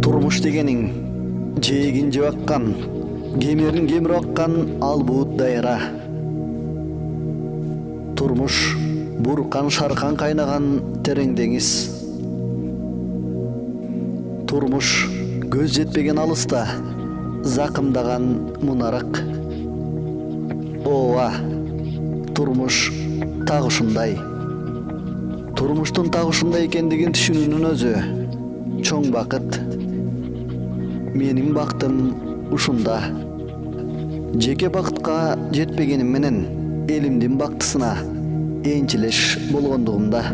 Turmuş degениň jegin jep akkan, kemerin kemir akkan albuut dayra. Turmuş burkan şarkan kaynagan tereň deňiz. Turmuş göz jetpegen alysta zakymdagan munarak. Owa, turmuş tak uşunday. Turmuştun tak uşunday ekendigin түшүнүүнүн özü çoň bakyt. Menin baktım uşunda. Jeke bakıtka jetpegenim menen elimdin baktısına ençileş bolgondugumda.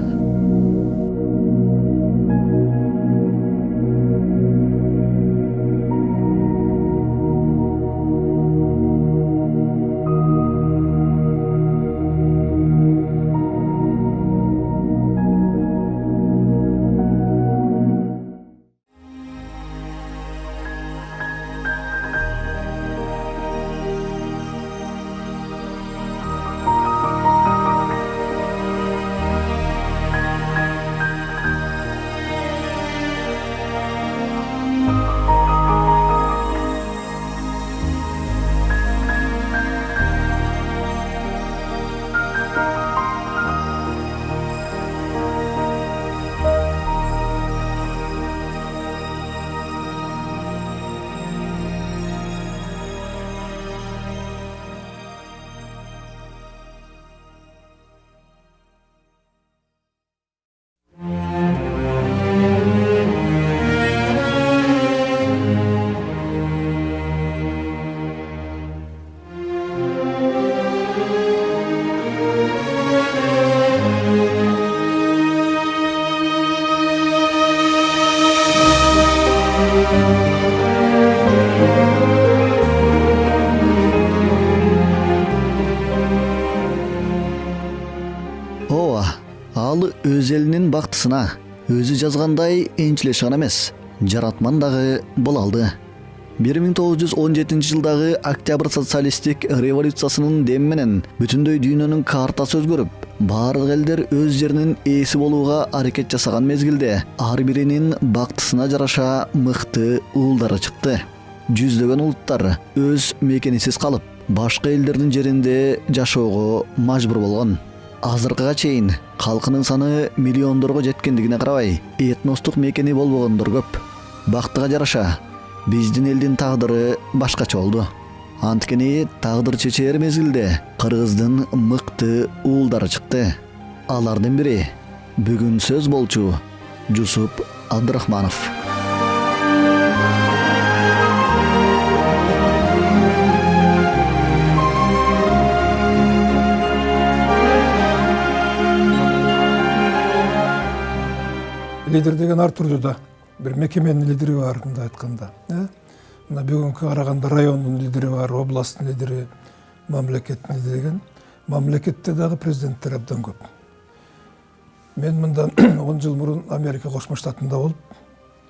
Owa, al öz elinin baktısına, özü жазгандай ençileş gana emes, jaratman dagı bolaldy. 1917 жылдагы Октябрь социалистик революциясынын дем менен бүтүндөй дүйнөнүн картасы өзгөрүп, бардык элдер өз жеринин ээси болууга аракет жасаган мезгилде ар биринин бактысына жараша мыкты уулдары чыкты. Жүздөгөн улуттар өз мекенисиз калып, башка элдердин жеринде жашоого мажбур болгон. Азыркыга чейин калкынын саны миллиондорго жеткендигине карабай, этностук мекени болбогондор көп. Бактыга жараша биздин элдин тагдыры башкача болду. Анткени тагдыр чечер мезгилде Кыргыздын мыкты уулдары чыкты. Алардын бири бүгүн сөз болчу Жусуп Абдырахманов. Лидер деген ар түрдүү да. Бир мекеменин лидери бар, мындай айтканда. Мына бүгүнкү караганда райондун лидери бар, областтын лидери, мамлекеттин лидери деген. Мамлекетте дагы президенттер абдан көп. Мен мындан 10 жыл мурун Америка Кошмо Штатында болуп,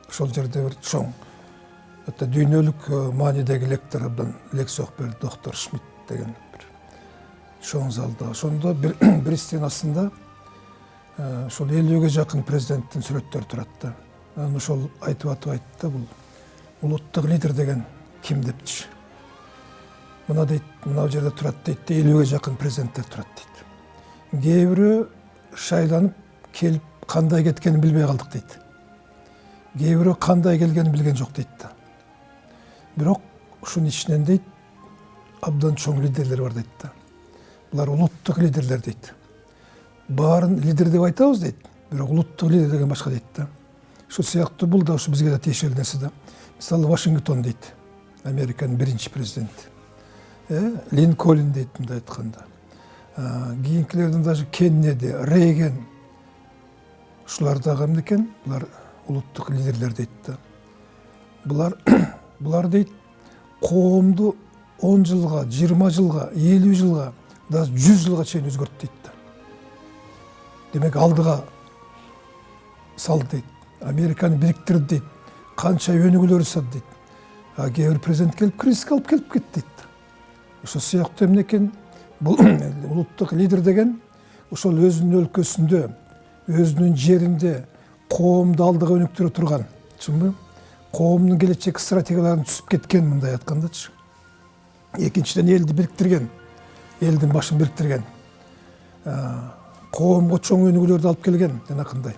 ошол жерде бир чоң өтө дүйнөлүк маанидеги лектор абдан лекция окуп берди, доктор Шмидт деген бир чоң залда. Ошондо бир стенасында ошол 50ге жакын президенттин сүрөттөрү турат да. Анан ошол айтып айтты да, бул улуттук лидер деген ким депчи. Мына дейт, мына жерде турат дейт, 50ге жакын президенттер турат дейт. Кээ бирөө шайланып келип кандай кеткенин билбей калдык дейт. Кээ бирөө кандай келгенин билген жок дейт да. Бирок ушунун ичинен дейт, абдан чоң лидерлер бар дейт да. Булар улуттук лидерлер дейт. Баарын лидер деп айтабыз дейт, бирок улуттук лидер деген башка дейт да. Ушул сыяктуу бул да ушу бизге да тиешелүү нерсе да. Мисалы Вашингтон дейт, Американын биринчи президенти. Линкольн дейт мындай айтканда. Кийинкилерден даже Кеннеди, Рейган. Ушулар дагы эмне экен? Булар улуттук лидерлер дейт да. Булар дейт, коомду 10 жылга, 20 жылга, 50 жылга, даже 100 жылга чейин өзгөртүп дейт да. Демек алдыга салды дейт. Американы бириктирди дейт. Канча өнүгүүлөр жасады дейт. Кээ бир президент келип кризиске алып келип кетти дейт. Ошол сыяктуу эмне экен? Бул улуттук лидер деген ошол өзүнүн өлкөсүндө, өзүнүн жеринде коомду алдыга өнүктүрө турган, чынбы? Коомдун келечек стратегияларын түзүп кеткен, мындай айткандачы. Экинчиден элди бириктирген, элдин башын бириктирген. Коомго чоң өнүгүүлөрдү алып келген, жанакындай.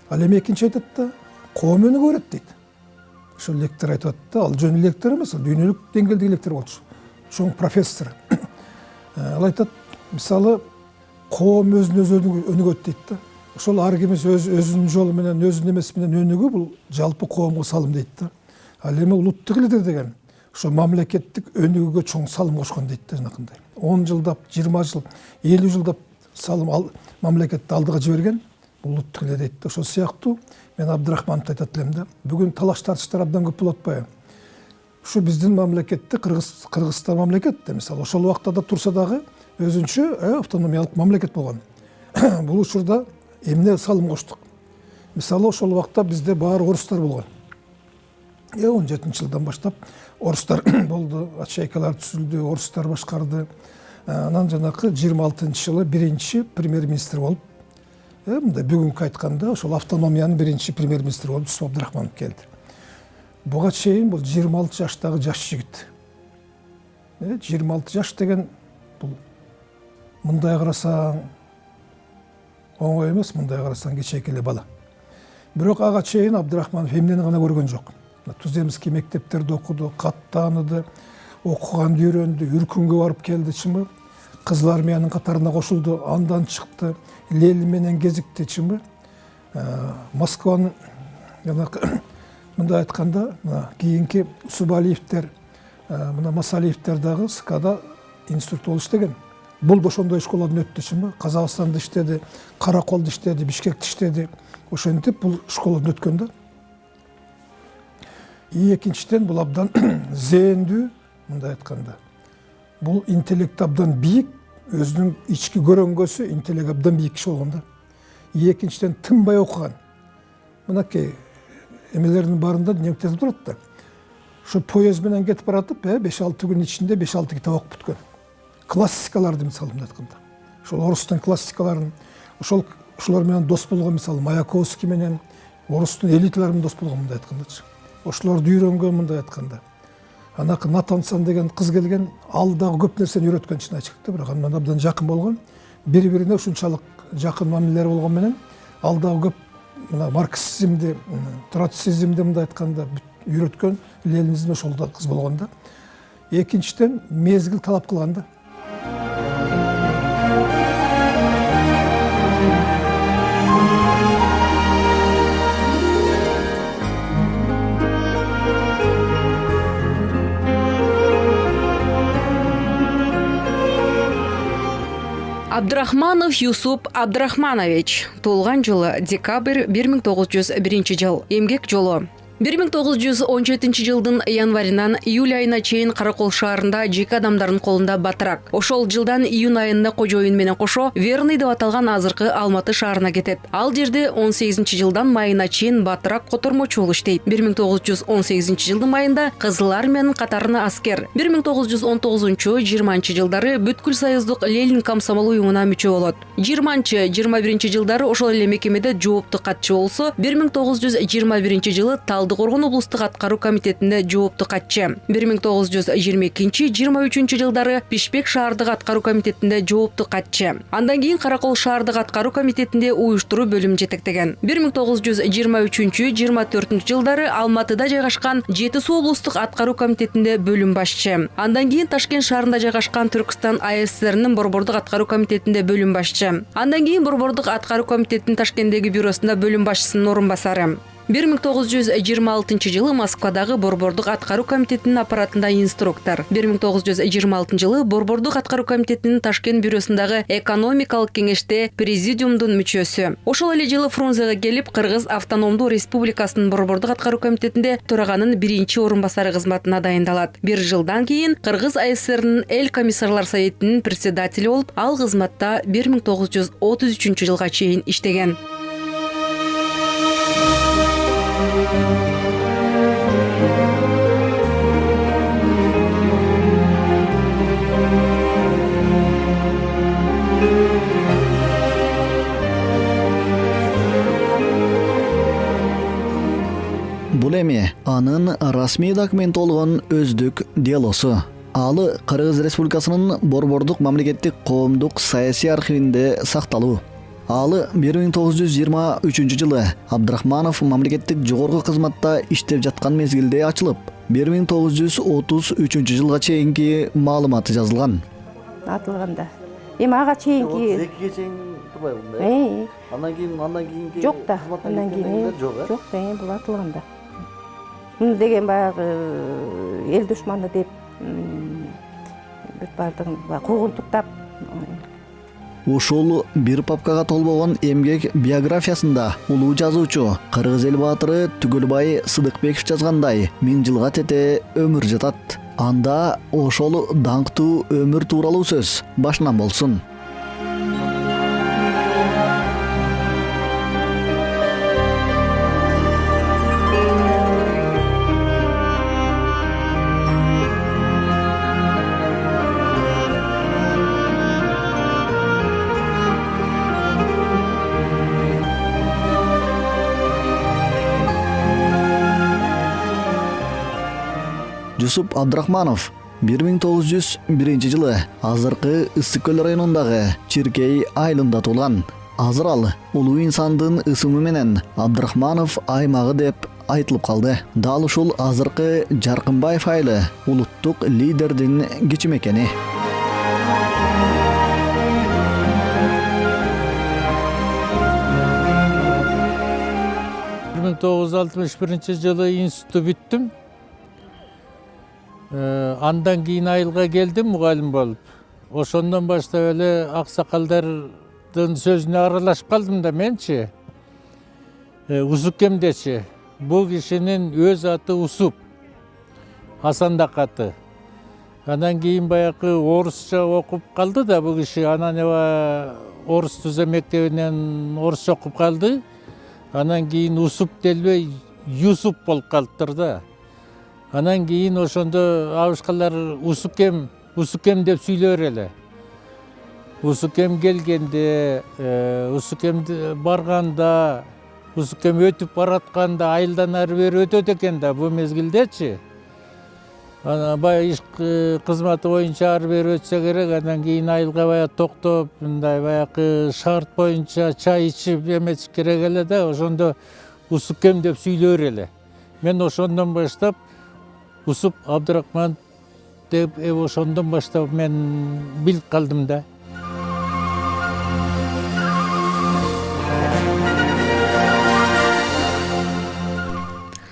Ал эми экинчи айтат да, коом өнүгө берет дейт. Ошол лектор айтып атты, ал жөн лектор эмес, дүйнөлүк деңгээлдеги лектор болчу. Чоң профессор. Ал айтат, мисалы, коом өзүнө өнүгөт дейт да. Ошол ар ким өзүнүн жолу менен, өзүнүн эмеси менен өнүгүү бул жалпы коомго салым дейт да. Ал эми улуттук лидер деген ошо мамлекеттик өнүгүүгө чоң салым кошкон дейт да, жанакындай. 10 жылдап, 20 жыл, 50 жылдап салым мамлекетти алдыга жиберген улуттук лидер дейт да. Ошол сыяктуу мен Абдрахмановду айтат элем да. Бүгүн талаш тартыштар абдан көп болуп атпайбы? Ушу биздин мамлекетте Кыргызстан мамлекет, мисалы, ошол убакта да турса дагы өзүнчө автономиялык мамлекет болгон. Бул учурда эмне салым коштук? Мисалы, ошол убакта бизде баары орустар болгон. 17-жылдан баштап орустар болду, ячейкалар түзүлдү, орустар башкарды. Анан жанакы 26-жылы биринчи премьер-министр болуп, мындай бүгүнкү айтканда ошол автономиянын биринчи премьер-министри болуп Дусман Абдрахманов келди. Буга чейин бул 26 жаштагы жаш жигит. 26 жаш деген бул мындай карасаң оңой эмес, мындай карасаң кичээки эле бала. Бирок ага чейин Абдрахманов эмнени гана көргөн жок. Туземский мектептерде окуду, кат тааныды, окуганды үйрөндү, үркүнгө барып келди, чынбы? Кызыл армиянын катарына кошулду, андан чыкты, Ленин менен кезикти, чынбы? Москванын жанакы мындай айтканда, кийинки Субалиевдер, мына Масалиевдер дагы СКда институт болуп иштеген. Бул да ошондой школадан өттү, чынбы? Казакстанда иштеди, Караколдо иштеди, Бишкекте иштеди. Ошентип бул школадан өткөн да. Экинчиден бул абдан зээндүү, мындай айтканда. Бул интеллект абдан бийик, өзүнүн ички көрөңгөсү интеллект абдан бийик киши болгон да. Экинчиден тынбай окуган. Мынакей эмелердин барында немтелип турат да. Ошо поезд менен кетип баратып, 5-6 күн ичинде 5-6 китап окуп бүткөн. Классикаларды мисалы мындай айтканда. Ошол орустун классикаларын, ошолор менен дос болгон, мисалы Маяковский менен орустун элиталары менен дос болгон, мындай айткандачы. Ошолорду үйрөнгөн, мындай айтканда. Анакы Натансан деген кыз келген, ал дагы көп нерсени үйрөткөн, чын ачыкты, бирок андан абдан жакын болгон. Бири-бирине ушунчалык жакын мамилелер болгон менен, ал дагы көп мына марксизмди, троцкизмди мындай айтканда үйрөткөн, ленинизм ошол да кыз болгон да. Экинчиден мезгил талап кылган да. Абдрахманов Юсуп Абдрахманович. Туулган жылы декабрь 1901 жыл. Эмгек жолу. 1917 жылдын январынан июль айына чейин Каракол шаарында жеке адамдардын колунда батырак. Ошол жылдан июнь айында кожоюн менен кошо Верный деп аталган азыркы Алматы шаарына кетет. Ал жерде 18 жылдан майына чейин батырак котормочу болуп иштейт. 1918 жылдын майында Кызыл армиянын катарына аскер. 1919-20 жылдары бүткүл союздук Ленин комсомол уюмуна мүчө болот. 20-21 жылдары ошол эле мекемеде жоопту катчы болсо, 1921 жылы Талдыкоргон облустук аткаруу комитетинде жоопту катчы. 1922-23 жылдары Бишкек шаардык аткаруу комитетинде жоопту катчы. Андан кийин Каракол шаардык аткаруу комитетинде уюштуруу бөлүм жетектеген. 1923-24 жылдары Алматыда жайгашкан Жети Суу облустук аткаруу комитетинде бөлүм башчы. Андан кийин Ташкент шаарында жайгашкан Түркстан АССРнин Борбордук аткаруу комитетинде бөлүм башчы. Андан кийин Борбордук аткаруу комитетинин Ташкенттеги бюросунда бөлүм башчысынын орун басары. 1926 жылы Москвадагы Борбордук аткаруу комитетинин аппаратында инструктор. 1926 жылы Борбордук аткаруу комитетинин Ташкент бюросундагы экономикалык кеңеште президиумдун мүчөсү. Ошол эле жылы Фрунзеге келип, Кыргыз автономдуу республикасынын Борбордук аткаруу комитетинде төраганын биринчи орун басары кызматына дайындалат. Бир жылдан кийин Кыргыз АССРнин эл комиссарлар советинин председатели болуп, ал кызматта 1933 жылга чейин иштеген. Бул эми анын расмий документи болгон өздүк делосу. Алы Кыргыз Республикасынын Борбордук мамлекеттик коомдук саясий архивинде сакталуу. Алы 1923 жылы Абдрахманов мамлекеттик жогорку кызматта иштеп жаткан мезгилде ачылып, 1933 жылга чейинки маалыматы жазылган. Атылганда. Эми ага чейинки Экиге чейин турбайбы мындай? Андан кийинки жок да, андан кийин жок, бул атылганда. Муну деген баягы эл душманы деп бүт бардыгын куугунтуктап. Ушул бир папкага толбогон эмгек биографиясында улуу жазуучу Кыргыз эл баатыры Түгөлбай Сыдыкбеков жазгандай 1000 жылга тете өмүр жатат. Анда ошол даңктуу өмүр тууралуу сөз башынан болсун. Жусуп Абдрахманов 1901 жылы азыркы Ысык көл районундагы Чиркей айылында туулган. Азыр ал улуу инсандын ысымы менен Абдрахманов аймагы деп айтылып калды. Дал ушул азыркы Жаркынбаев айылы улуттук лидердин кичи мекени. Мен 1961 жылы институтты бүттүм. Андан кийин айылга келдим мугалим болуп. Ошондон баштап эле аксакалдардын сөзүнө аралашып калдым да менчи. Усукемдечи. Бул кишинин өз аты Усуп. Асандак аты. Андан кийин баягы орусча окуп калды да бул киши. Анан орус түзө мектебинен орусча окуп калды. Анан кийин Усуп делбей Юсуп болуп калыптыр да. Анан кийин ошондо абышкалар Усукем деп сүйлөр эле. Усукем келгенде, Усукем барганда, Усукем өтүп баратканда айылдан ары бери өтөт экен да бул мезгилдечи. Анан баягы иш кызматы боюнча ары бери өтсө керек, андан кийин айылга баягы токтоп, мындай баягы шарт боюнча чай ичип эмес керек эле да, ошондо Усукем деп сүйлөр эле. Мен ошондон баштап Усуп Абдрахман деп ошондон баштап мен билип калдым да.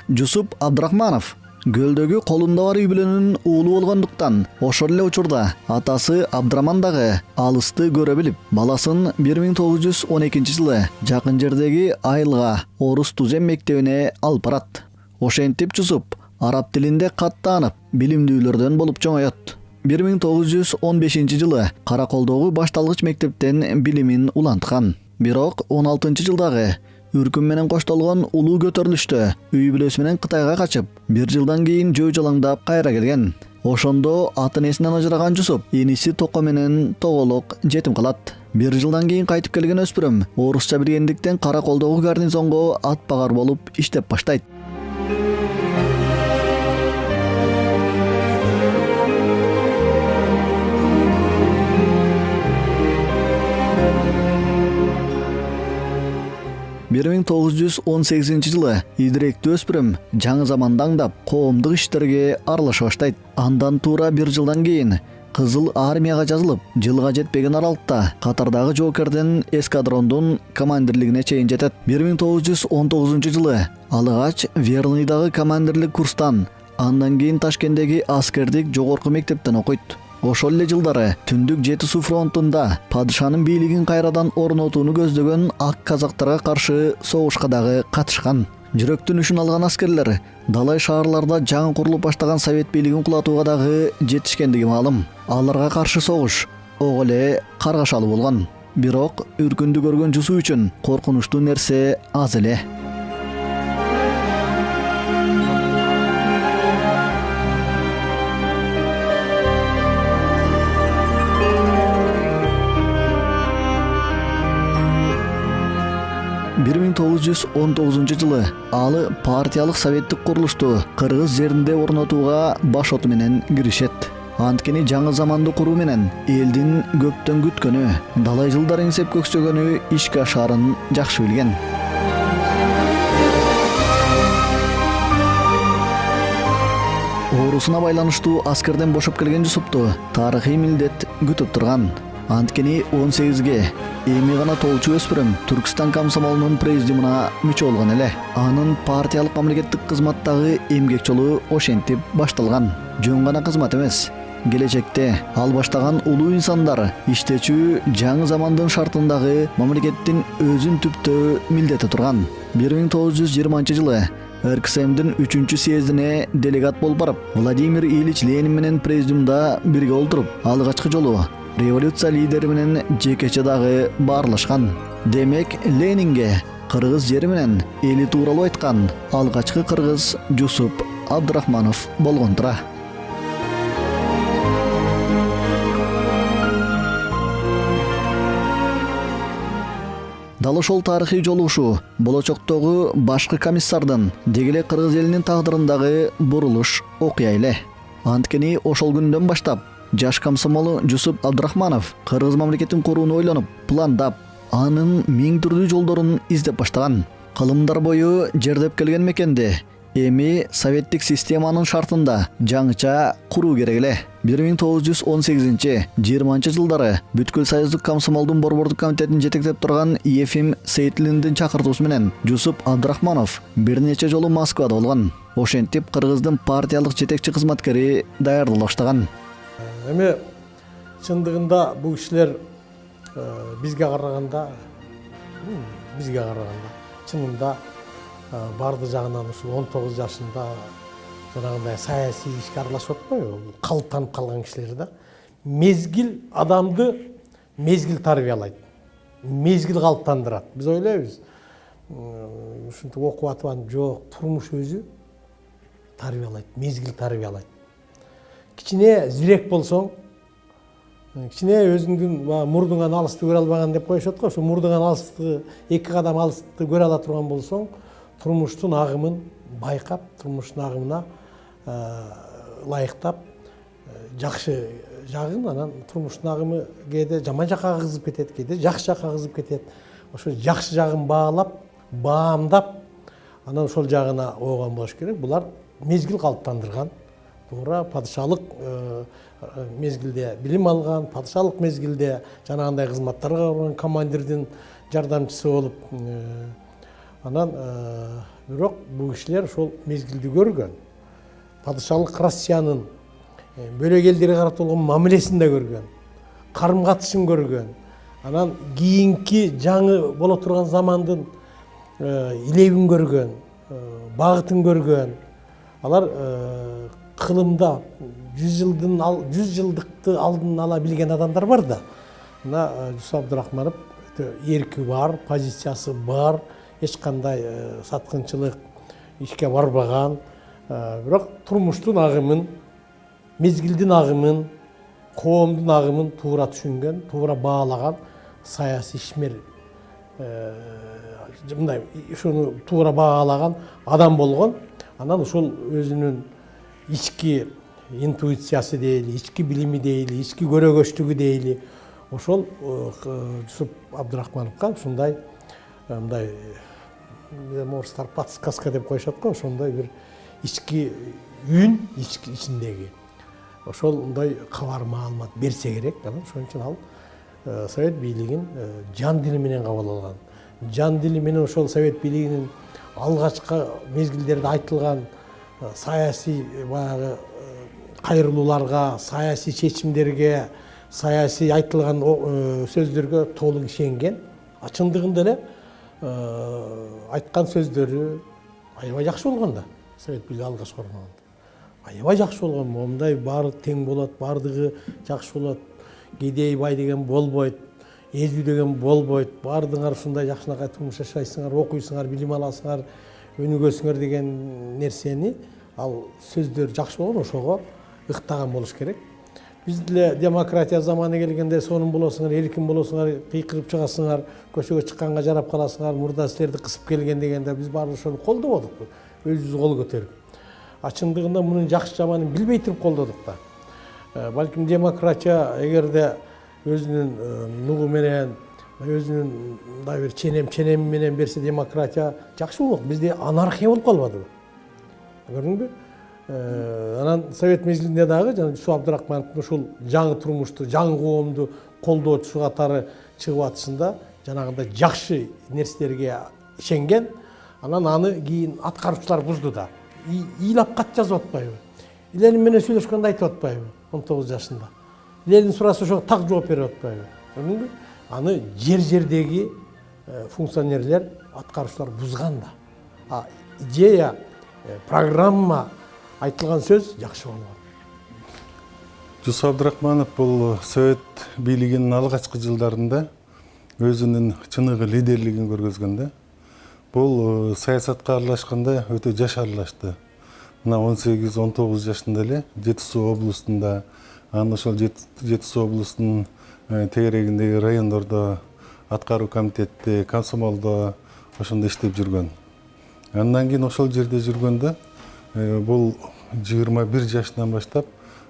Жусуп Абдрахманов көлдөгү колунда бар үй бүлөнүн уулу болгондуктан ошол эле учурда атасы Абдраман дагы алысты көрө билип, баласын 1912 жылы жакын жердеги айылга орус түзем мектебине алып барат. Ошентип Жусуп араб тилинде каттанып, билимдүүлөрдөн болуп чоңоёт. 1915 жылы Караколдогу башталгыч мектептен билимин уланткан. Бирок 16 жылдагы үркүм менен коштолгон улуу көтөрүлүштө үй бүлөсү менен Кытайга качып, 1 жылдан кийин жөө жалаңдап кайра келген. Ошондо атын-эсинен ажыраган Жусуп эниси Токо менен тоголок жетим калат. 1 жылдан кийин кайтып келген өспүрүм орусча билгендиктен Караколдогу гарнизонго атпагар болуп иштеп баштайт. Бир 1918 жылы идиректүү өспүрүм жаңы заманды аңдап коомдук иштерге аралаша баштайт. Андан туура 1 жылдан кийин Кызыл армияга жазылып, жылга жетпеген аралыкта катардагы жоокердин эскадрондун командирлигине чейин жетет. 1919 жылы алыгач Верныйдагы командирлик курстан, андан кийин Ташкенттеги аскердик жогорку мектептен окуйт. Ошол эле жылдары Түндүк Жети Суу фронтунда падышанын бийлигин кайрадан орнотууну көздөгөн ак казактарга каршы согушка дагы катышкан. Жүрөктүн үшүн алган аскерлер далай шаарларда жаңы курулуп баштаган совет бийлигин кулатууга дагы жетишкендиги маалым. Аларга каршы согуш ого эле каргашалуу болгон. Бирок үркүндү көргөн Жусуп үчүн коркунучтуу нерсе аз эле. Бир 1919 жылы алы партиялык советтик курулушту кыргыз жеринде орнотууга баш оту менен киришет. Анткени жаңы заманды куруу менен элдин көптөн күткөнү, далай жылдар эңсеп көксөгөнү ишке ашаарын жакшы билген. Оорусуна байланыштуу аскерден бошоп келген Жусупту тарыхый милдет күтүп турган. Анткени 18ге эми гана толчу өспүрүм Түркстан комсомолунун президиумуна мүчө болгон эле. Анын партиялык мамлекеттик кызматтагы эмгек жолу ошентип башталган. Жөн гана кызмат эмес. Келечекте ал баштаган улуу инсандар иштечүү жаңы замандын шартындагы мамлекеттин өзүн түптөө милдети турган. 1920 жылы РКСМдин 3-чү съездине делегат болуп барып, Владимир Ильич Ленин менен президиумда бирге олтуруп, алгачкы жолу революция лидери менен жекече дагы баарлашкан. Демек, Ленинге кыргыз жери менен эли тууралуу айткан алгачкы кыргыз Жусуп Абдрахманов болгон тура. Дал ошол тарыхый жолугушуу болочоктогу башкы комиссардын дегеле кыргыз элинин тагдырындагы бурулуш окуя эле. Анткени ошол күндөн баштап жаш комсомолу Жусуп Абдрахманов кыргыз мамлекетин курууну ойлонуп, пландап, анын миң түрдүү жолдорун издеп баштаган. Кылымдар бою жердеп келген мекенде эми советтик системанын шартында жаңыча куруу керек эле. 1918-20 жылдары бүткүл союздук комсомолдун борбордук комитетин жетектеп турган Ефим Сейтлиндин чакыртуусу менен Жусуп Абдрахманов бир нече жолу Москвада болгон. Ошентип кыргыздын партиялык жетекчи кызматкери даярдала баштаган. Эми чындыгында бул кишилер бизге караганда чынында барды жагынан ушул 19 жашында жанагындай саясий ишке аралашып атпайбы, калыптанып калган кишилер да. Мезгил адамды мезгил тарбиялайт, мезгил калыптандырат. Биз ойлойбуз, ушинтип окуп атып жок, турмуш өзү тарбиялайт, мезгил тарбиялайт. Кичине зирек болсоң, кичине өзүңдүн мурдуңан алысты көрө албаган деп коюшат го, ошо мурдуңан алысты, 2 кадам алысты көрө ала турган болсоң, турмуштун агымын байкап, турмуштун агымына ылайыктап, жакшы жагын, анан турмуштун агымы кээде жаман жакка кызып кетет, кээде жакшы жакка кызып кетет. Ошо жакшы жагын баалап, баамдап, анан ошол жагына ооган болуш керек. Булар мезгил калыптандырган. Туура падышалык мезгилде билим алган, падышалык мезгилде жанагындай кызматтарга барган командирдин жардамчысы болуп, анан бирок бул кишилер ошол мезгилди көргөн. Падышалык Россиянын бөлөк элдерге каратылган мамилесин да көргөн, карым катышын көргөн. Анан кийинки жаңы боло турган замандын илебин көргөн. багытын көргөн, алар кылымда 100 жылдыкты алдын ала билген адамдар бар да. Мына Жусуп Абдурахманов эрки бар, позициясы бар, эч кандай саткынчылык ишке барбаган, бирок турмуштун агымын, мезгилдин агымын, коомдун агымын туура түшүнгөн, туура баалаган саясий ишмер, мындай ушуну туура баалаган адам болгон. Анан ошол өзүнүн ички интуициясы дейли, ички билими дейли, ички көрөгөчтүгү дейли, ошол Жусуп Абдурахмановго ушундай мындай орустар подсказка деп коюшат го, ошондой бир ички үн ичиндеги ошол мындай кабар маалымат берсе керек. Анан ошон үчүн ал совет бийлигин жан дили менен кабыл алган. Жан дили менен ошол совет бийлигинин алгачкы мезгилдерде айтылган саясий баягы кайрылууларга, саясий чечимдерге, саясий айтылган сөздөргө толук ишенген. Чындыгында эле айткан сөздөрү аябай жакшы болгон да. Совет бийлиги алгач курганда аябай жакшы болгон. Момундай баары тең болот, баардыгы жакшы болот. Кедей бай деген болбойт, эзүү деген болбойт. Баардыгыңар ушундай жакшынакай турмуш жашайсыңар, окуйсуңар, билим аласыңар, өнүгөсүңөр деген нерсени ал сөздөр жакшы болгон, ошого ыктаган болуш керек. Биз деле демократия заманы келгенде сонун болосуңар, эркин болосуңар, кыйкырып чыгасыңар, көчөгө чыкканга жарап каласыңар, мурда силерди кысып келген дегенде биз баары ошону колдободук, өзүбүз кол көтөрүп. Чындыгында мунун жакшы жаманын билбей туруп колдодук да. Балким демократия эгерде өзүнүн нугу менен, өзүнүн мындай бир ченеми менен берсе демократия жакшы болмок. Бизде анархия болуп калбадыбы? Көрдүңбү? Анан совет мезгилинде дагы жана Жусуп Абдурахмановдун ушул жаңы турмушту, жаңы коомду колдоочусу катары чыгып атышында жанагындай жакшы нерселерге ишенген. Анан аны кийин аткаруучулар бузду да. Ыйлап кат жазып атпайбы? Ленин менен сүйлөшкөндө айтып атпайбы? 19 жашында. Ленин сураса ошого так жооп берип атпайбы? Көрдүңбү? Аны жер-жердеги функционерлер, аткаруучулар бузган да. Идея, программа, айтылган сөз жакшы болгон. Жусуп Абдурахманов бул совет бийлигинин алгачкы жылдарында өзүнүн чыныгы лидерлигин көргөзгөн да. Бул саясатка аралашканда өтө жаш аралашты. Мына 18-19 жашында эле Жети Суу облустунда, анан ошол Жети Суу облустунун тегерегиндеги райондордо, аткаруу комитетте, комсомолдо ошондо иштеп жүргөн. Андан кийин ошол жерде жүргөндө бул 21 жашынан баштап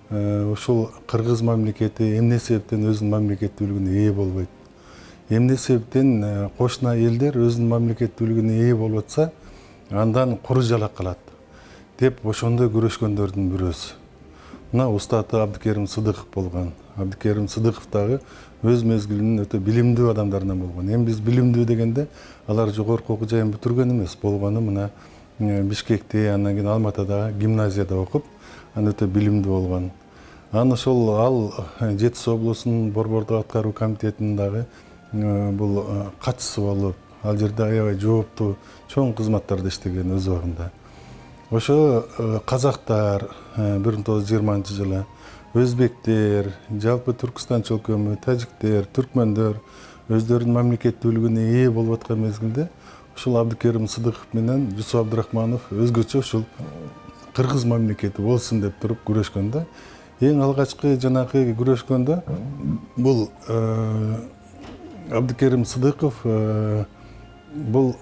ушул кыргыз мамлекети эмне себептен өзүнүн мамлекеттүүлүгүнө ээ болбойт? Эмне себептен кошуна элдер өзүнүн мамлекеттүүлүгүнө ээ болуп атса, андан куру жалак калат деп ошондой күрөшкөндөрдүн бирөөсү. Мына устаты Абдыкерим Сыдыков болгон. Абдыкерим Сыдыков дагы өз мезгилинин өтө билимдүү адамдарынан болгон. Эми биз билимдүү дегенде алар жогорку окуу жайын бүтүргөн эмес, болгону мына Бишкекте, андан кийин Алматыдагы гимназияда окуп, аны өтө билимдүү болгон. Анан ошол ал Жети Суу облусунун борбордук аткаруу комитетинин дагы бул катчысы болуп, ал жерде аябай жооптуу чоң кызматтарда иштеген өз убагында. Ошо казактар 1920-жылы, өзбектер, жалпы Түркістан чөлкөмү, тажиктер, түркмөндөр өздөрүнүн мамлекеттүүлүгүнө ээ болуп аткан мезгилде ушул Абдыкерим Сыдыков менен Жусуп Абдурахманов өзгөчө ушул кыргыз мамлекети болсун деп туруп күрөшкөндө, эң алгачкы жанагы күрөшкөндө бул Абдыкерим Сыдыков бул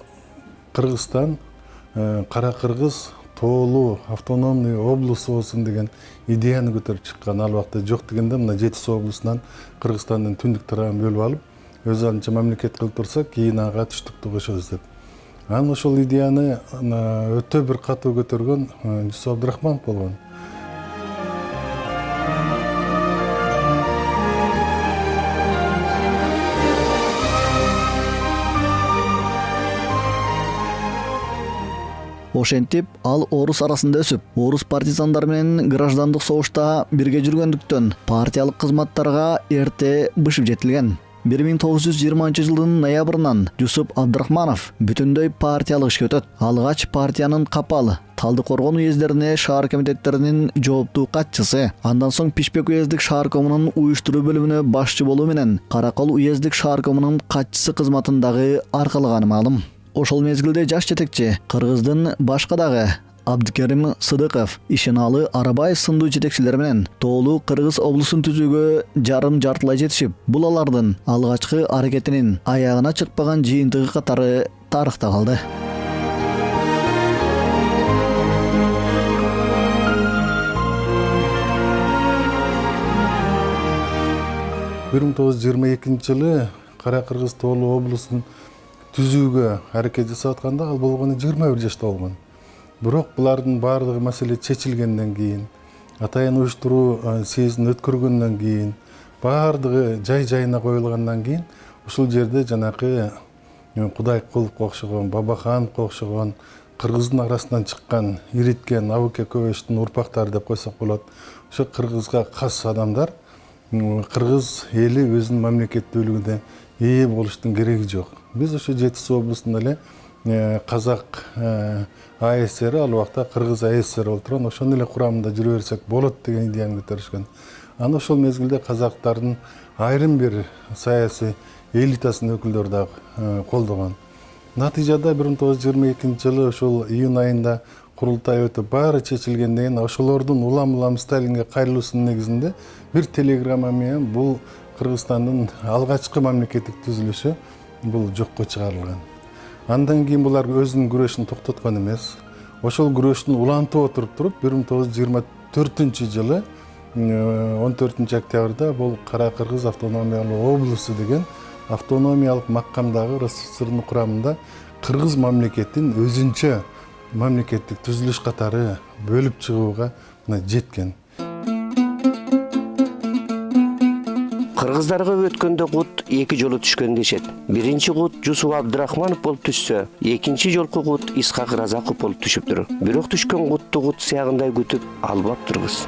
Кыргызстан Кара Кыргыз тоолуу автономный облус болсун деген идеяны көтөрүп чыккан. Ал убакта жок дегенде мына Жети Суу облусунан Кыргызстандын түндүк тарабын бөлүп алып, өзү анча мамлекет кылып турса, кийин ага түштүктү кошобуз деп. Анан ошол идеяны өтө бир катуу көтөргөн Жусуп Абдурахманов болгон. Ошентип, ал орус арасында өсүп, орус партизандары менен граждандык согушта бирге жүргөндүктөн партиялык кызматтарга эрте бышып жетилген. 1920 жылдын ноябрынан Жусуп Абдрахманов бүтүндөй партиялык ишке өтөт. Алгач партиянын Капал, Талдыкоргон уездерине шаар комитеттеринин жооптуу катчысы, андан соң Пишпек уездик шааркомунун уюштуруу бөлүмүнө башчы болуу менен Каракол уездик шааркомунун катчысы кызматындагы аркалаганы маалым. Ошол мезгилде жаш жетекчи Кыргыздын башка дагы Абдыкерим Сыдыков, Ишеналы Арабаев сындуу жетекчилер менен тоолуу Кыргыз облусун түзүүгө жарым-жартылай жетишип, бул алардын алгачкы аракетинин аягына чыкпаган жыйынтыгы катары тарыхта калды. бир миң тогуз жүз жыйырма экинчи жылы Кара Кыргыз тоолуу облусун түзүүгө аракет жасап атканда ал болгону 21 жашта болгон. Бирок булардын баардыгы маселе чечилгенден кийин, атайын уюштуруу съездин өткөргөндөн кийин, баардыгы жай-жайына коюлгандан кийин ушул жерде жанакы Кудайкуловго окшогон, Бабахановго окшогон кыргыздын арасынан чыккан Ириткен, Абыке Көбөштүн урпактары деп койсок болот. Ошо кыргызга кас адамдар, кыргыз эли өзүнүн мамлекеттүүлүгүнө ээ болуштун кереги жок. Биз ошо Жети Суу облусунда эле Казак АСР, ал убакта Кыргыз АСР болуп турган, ошонун эле курамында жүрө берсек болот деген идеяны көтөрүшкөн. Аны ошол мезгилде казактардын айрым бир саясий элитасынын өкүлдөрү дагы колдогон. Натыйжада 1922 жылы ошол июнь айында курултай өтүп, баары чечилгенден кийин ошолордун улам Сталинге кайрылуусунун негизинде бир телеграмма менен бул Кыргызстандын алгачкы мамлекеттик түзүлүшү бул жокко чыгарылган. Андан кийин булар өзүнүн күрөшүн токтоткон эмес. Ошол күрөштүн улантып туруп 1924 жылы 14 октябрда бул Кара Кыргыз автономиялык облусу деген автономиялык макамдагы РСФСРдын курамында кыргыз мамлекетин өзүнчө мамлекеттик түзүлүш катары бөлүп чыгууга жеткен. Кыргыздарга өткөндө кут эки жолу түшкөн дешет. Биринчи кут Жусуп Абдрахманов болуп түшсө, экинчи жолку кут Исхак Разаков болуп түшүптүр. Бирок түшкөн кутту кут сыягындай күтүп албаптырбыз.